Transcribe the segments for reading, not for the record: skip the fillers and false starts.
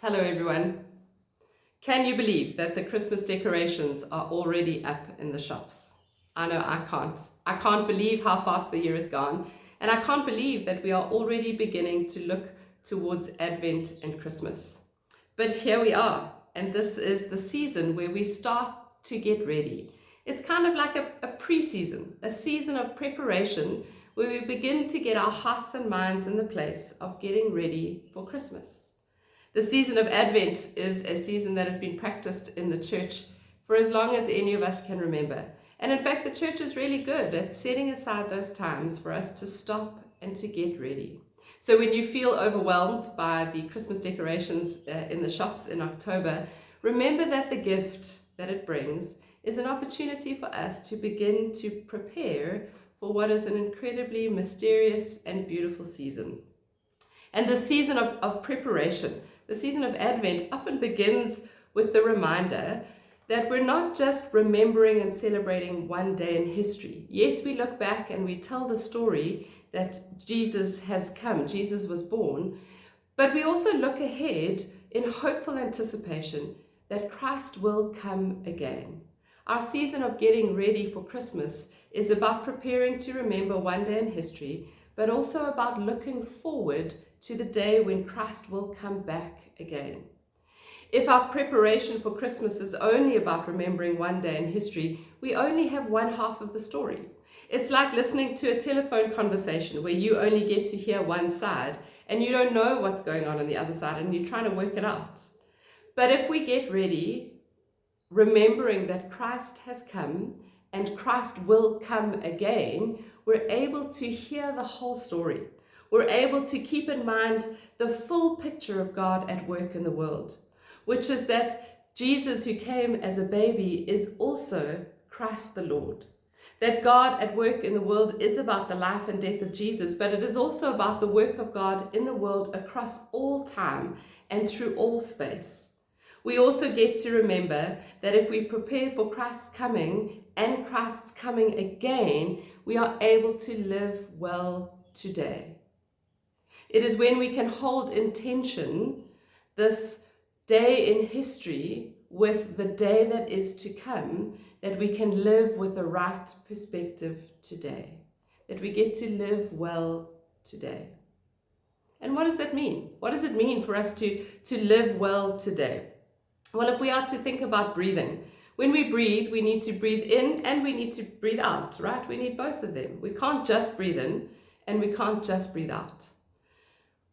Hello everyone. Can you believe that the Christmas decorations are already up in the shops? I know I can't. I can't believe how fast the year has gone, and I can't believe that we are already beginning to look towards Advent and Christmas. But here we are, and this is the season where we start to get ready. It's kind of like a pre-season, a season of preparation where we begin to get our hearts and minds in the place of getting ready for Christmas. The season of Advent is a season that has been practiced in the church for as long as any of us can remember. And in fact, the church is really good at setting aside those times for us to stop and to get ready. So when you feel overwhelmed by the Christmas decorations in the shops in October, remember that the gift that it brings is an opportunity for us to begin to prepare for what is an incredibly mysterious and beautiful season. And the season of preparation, the season of Advent, often begins with the reminder that we're not just remembering and celebrating one day in history. Yes, we look back and we tell the story that Jesus has come, Jesus was born, but we also look ahead in hopeful anticipation that Christ will come again. Our season of getting ready for Christmas is about preparing to remember one day in history, but also about looking forward to the day when Christ will come back again. If our preparation for Christmas is only about remembering one day in history, we only have one half of the story. It's like listening to a telephone conversation where you only get to hear one side and you don't know what's going on the other side and you're trying to work it out. But if we get ready, remembering that Christ has come and Christ will come again, we're able to hear the whole story. We're able to keep in mind the full picture of God at work in the world, which is that Jesus, who came as a baby, is also Christ the Lord. That God at work in the world is about the life and death of Jesus, but it is also about the work of God in the world across all time and through all space. We also get to remember that if we prepare for Christ's coming and Christ's coming again, we are able to live well today. It is when we can hold in tension this day in history with the day that is to come that we can live with the right perspective today, that we get to live well today. And what does that mean? What does it mean for us to live well today? Well, if we are to think about breathing, when we breathe, we need to breathe in and we need to breathe out, right? We need both of them. We can't just breathe in and we can't just breathe out.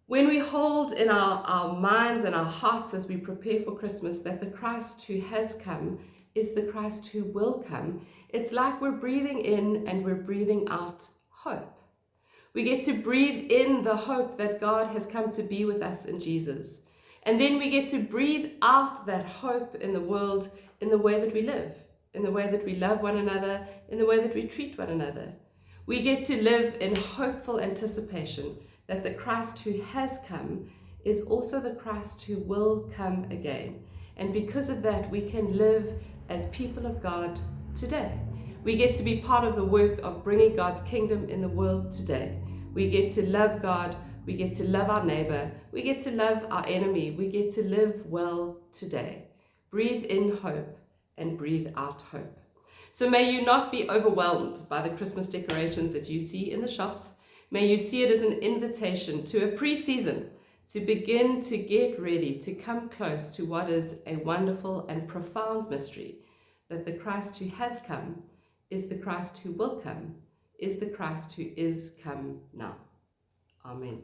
When we hold in our minds and our hearts as we prepare for Christmas that the Christ who has come is the Christ who will come, it's like we're breathing in and we're breathing out hope. We get to breathe in the hope that God has come to be with us in Jesus. And then we get to breathe out that hope in the world in the way that we live, in the way that we love one another, in the way that we treat one another. We get to live in hopeful anticipation that the Christ who has come is also the Christ who will come again. And because of that, we can live as people of God today. We get to be part of the work of bringing God's kingdom in the world today. We get to love God. We get to love our neighbor. We get to love our enemy. We get to live well today. Breathe in hope and breathe out hope. So may you not be overwhelmed by the Christmas decorations that you see in the shops. May you see it as an invitation to a pre-season to begin to get ready, to come close to what is a wonderful and profound mystery, that the Christ who has come is the Christ who will come, is the Christ who is come now. Amen.